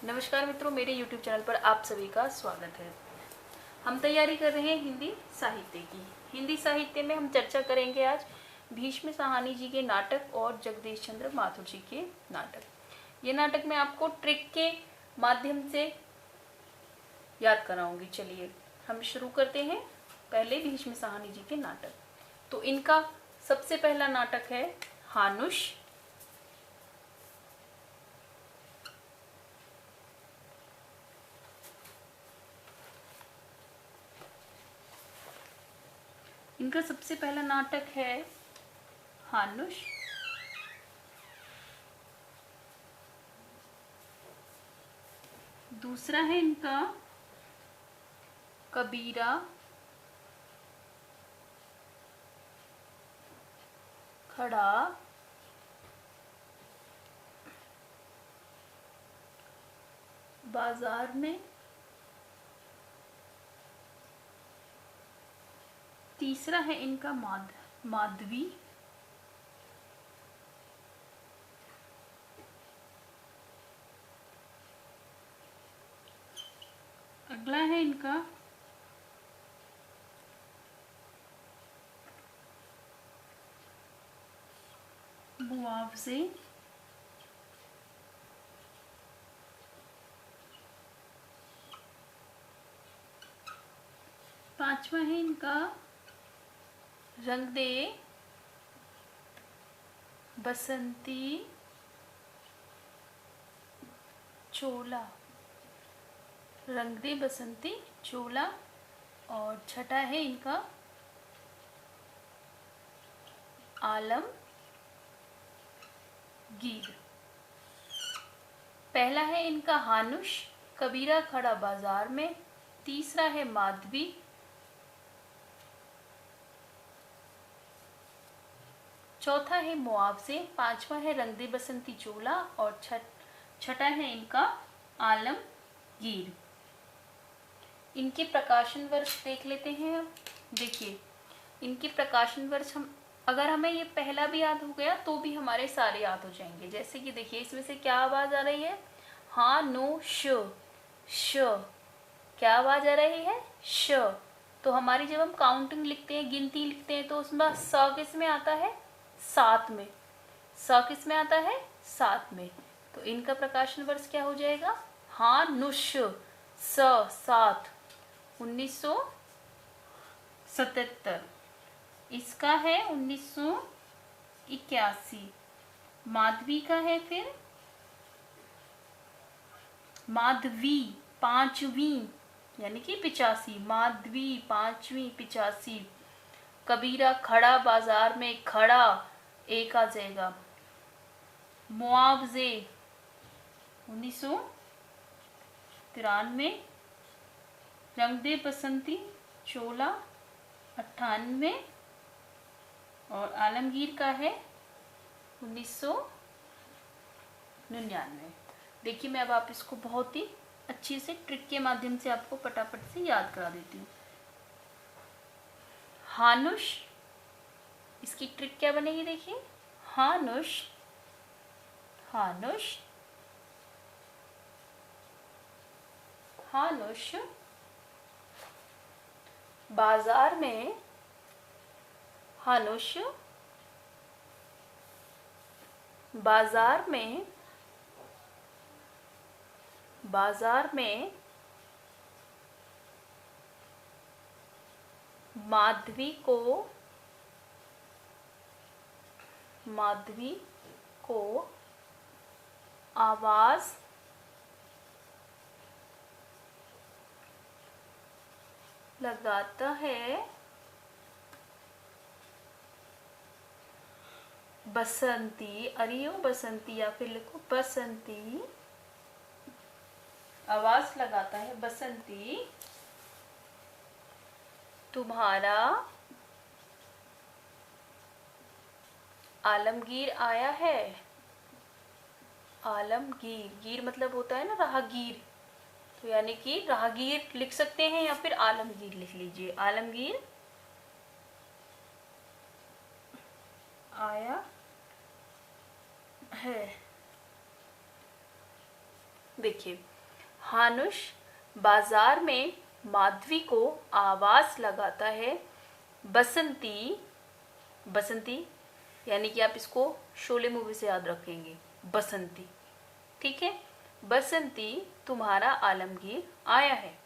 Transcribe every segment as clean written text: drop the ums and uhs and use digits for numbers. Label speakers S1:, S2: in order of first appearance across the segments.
S1: नमस्कार मित्रों, मेरे YouTube चैनल पर आप सभी का स्वागत है। हम तैयारी कर रहे हैं हिंदी साहित्य की। हिंदी साहित्य में हम चर्चा करेंगे आज भीष्म साहनी जी के नाटक और जगदीश चंद्र माथुर जी के नाटक। ये नाटक मैं आपको ट्रिक के माध्यम से याद कराऊंगी। चलिए हम शुरू करते हैं। पहले भीष्म साहनी जी के नाटक। तो इनका सबसे पहला नाटक है हानुष। इनका सबसे पहला नाटक है हानुष। दूसरा है इनका कबीरा खड़ा बाजार में। तीसरा है इनका माधवी। अगला है इनका मुआवजे। पांचवा है इनका रंग दे बसंती चोला। रंग दे बसंती चोला। और छठा है इनका आलमगीर। पहला है इनका हानुष, कबीरा खड़ा बाजार में। तीसरा है माधवी। चौथा है मुआवजे। पांचवा है रंग दे बसंती चोला। और छठा है इनका आलमगीर। इनके प्रकाशन वर्ष देख लेते हैं। अब देखिए इनके प्रकाशन वर्ष अगर हमें ये पहला भी याद हो गया तो भी हमारे सारे याद हो जाएंगे। जैसे कि देखिए इसमें से क्या आवाज आ रही है? हाँ नो श। क्या आवाज आ रही है? श। तो हमारी जब हम काउंटिंग लिखते हैं, गिनती लिखते हैं, तो उसमें स किस में आता है? सात में। स किस में आता है? सात में। तो इनका प्रकाशन वर्ष क्या हो जाएगा? हाँ नुष स सात 1977। इसका है 1981। माधवी का है फिर माधवी पांचवी यानी कि 85। माधवी पांचवी 85। कबीरा खड़ा बाजार में, खड़ा एक आ जाएगा। मुआवजे 1993। रंग दे बसंती चोला 98। और आलमगीर का है 1999। देखिए मैं अब आप इसको बहुत ही अच्छी से ट्रिक के माध्यम से आपको फटाफट से याद करा देती हूँ। हानुष, इसकी ट्रिक क्या बनेगी? देखिए हानुष हानुष हानुष बाजार में। हानुष बाजार में माधवी को आवाज लगाता है बसंती। अरे ओ बसंती, या फिर लिखो बसंती। आवाज लगाता है बसंती, तुम्हारा आलमगीर आया है। आलमगीर, गीर मतलब होता है ना राहगीर, तो यानी कि राहगीर लिख सकते हैं या फिर आलमगीर लिख लीजिए। आलमगीर आया है। देखिए हानुष बाजार में माधवी को आवाज लगाता है। बसंती, बसंती यानी कि आप इसको शोले मूवी से याद रखेंगे, बसंती, ठीक है। बसंती तुम्हारा आलमगीर आया है।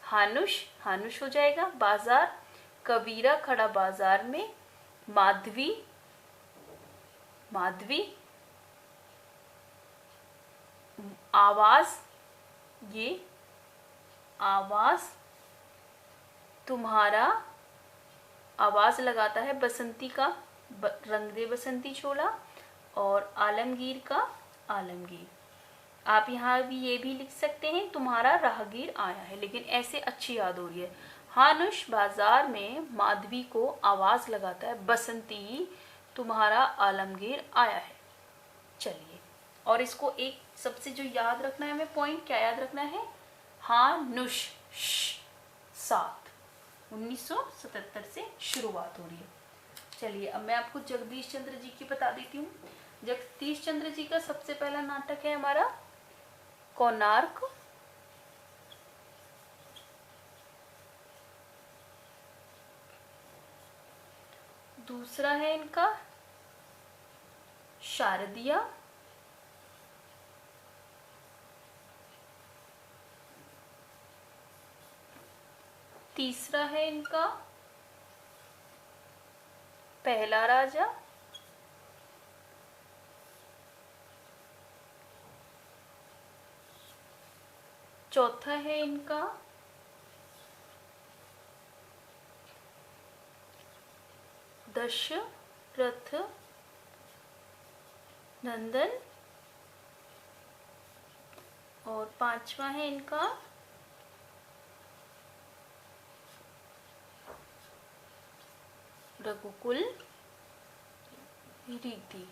S1: हानुष, हानुष हो जाएगा बाजार, कबीरा खड़ा बाजार में, माधवी, माधवी आवाज, ये आवाज तुम्हारा, आवाज लगाता है बसंती का, रंग दे बसंती चोला, और आलमगीर का आलमगीर। आप यहाँ भी ये भी लिख सकते हैं तुम्हारा राहगीर आया है, लेकिन ऐसे अच्छी याद हो रही है। हानुष बाजार में माधवी को आवाज लगाता है, बसंती तुम्हारा आलमगीर आया है। चलिए, और इसको एक सबसे जो याद रखना है हमें पॉइंट, क्या याद रखना है, हानुष 7, 1977 से शुरुआत हो रही है। चलिए अब मैं आपको जगदीश चंद्र जी की बता देती हूँ। जगदीश चंद्र जी का सबसे पहला नाटक है हमारा कोणार्क, दूसरा है इनका शारदिया, तीसरा है इनका पहला राजा, चौथा है इनका दशरथ नंदन, और पांचवा है इनका रघुकुल रीति।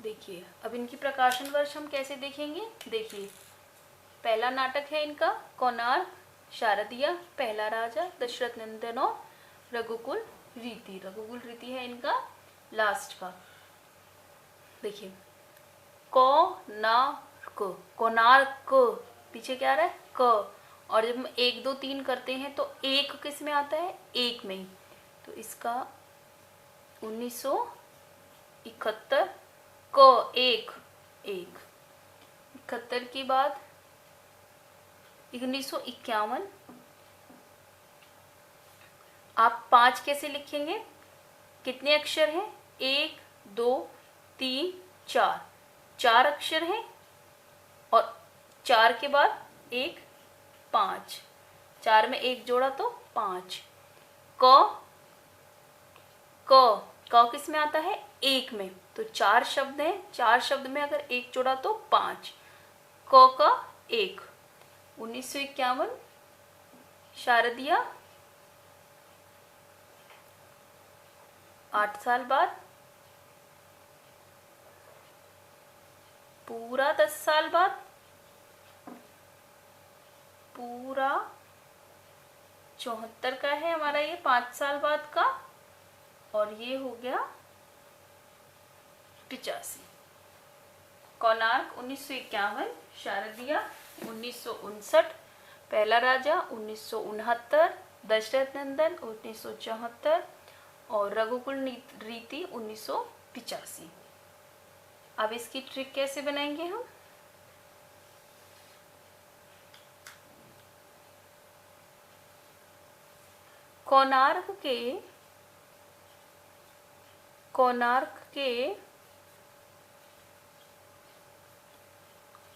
S1: देखिए अब इनकी प्रकाशन वर्ष हम कैसे देखेंगे, देखिए पहला नाटक है इनका कोणार्क, शारदिया, पहला राजा, दशरथ नंदन और रघुकुल रीति। रघुकुल रीति है इनका लास्ट का। देखिए कोणार्क, कोणार्क पीछे क्या आ रहा है क, और जब हम 1 2 3 करते हैं तो एक किस में आता है, एक में ही, तो इसका 1971 क, एक, 71 की बाद 1951। आप 5 कैसे लिखेंगे, कितने अक्षर हैं, 1 2 3 4, 4 अक्षर हैं, और 4 के बाद 1 5, 4 में 1 जोड़ा तो 5। क, क, क किस में आता है, एक में, तो 4 शब्द हैं, 4 शब्द में अगर 1 जोड़ा तो 5, क का 1। 1951 शारदिया, 8 साल बाद, पूरा 10 साल बाद, पूरा 74 का है हमारा ये 5 साल बाद का, और ये हो गया 85। कोणार्क 1951, शारदिया 1959, पहला राजा 1969, दशरथ नंदन 1974 और रघुकुल रीति 1985। अब इसकी ट्रिक कैसे बनाएंगे हम, कोणार्क के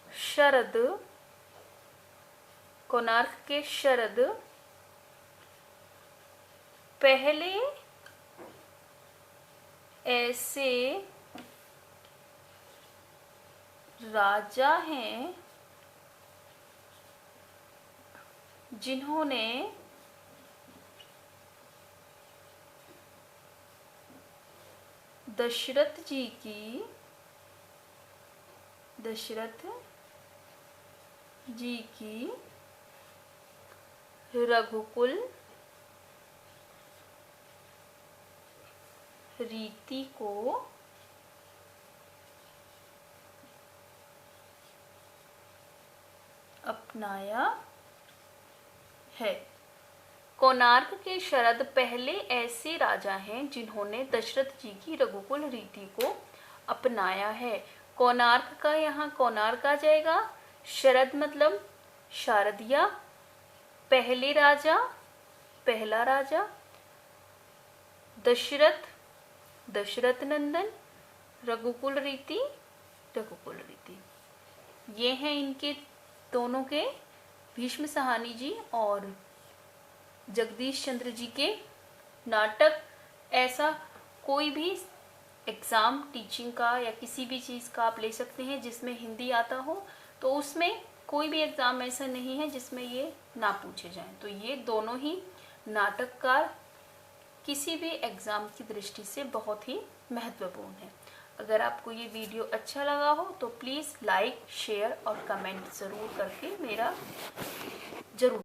S1: शरद, कोणार्क के शरद पहले ऐसे राजा हैं जिन्होंने दशरथ जी की रघुकुल रीति को अपनाया है। कोणार्क के शरद पहले ऐसे राजा हैं जिन्होंने दशरथ जी की रघुकुल रीति को अपनाया है। कोणार्क का यहाँ कोणार्क आ जाएगा। शरद मतलब शारदिया, पहले राजा पहला राजा, दशरथ दशरथ नंदन, रघुकुल रीति रघुकुल रीति। ये हैं इनके दोनों के, भीष्म साहनी जी और जगदीश चंद्र जी के नाटक। ऐसा कोई भी एग्ज़ाम टीचिंग का या किसी भी चीज़ का आप ले सकते हैं जिसमें हिंदी आता हो, तो उसमें कोई भी एग्ज़ाम ऐसा नहीं है जिसमें ये ना पूछे जाएं। तो ये दोनों ही नाटककार किसी भी एग्ज़ाम की दृष्टि से बहुत ही महत्वपूर्ण है। अगर आपको ये वीडियो अच्छा लगा हो तो प्लीज़ लाइक, शेयर और कमेंट ज़रूर करके मेरा ज़रूर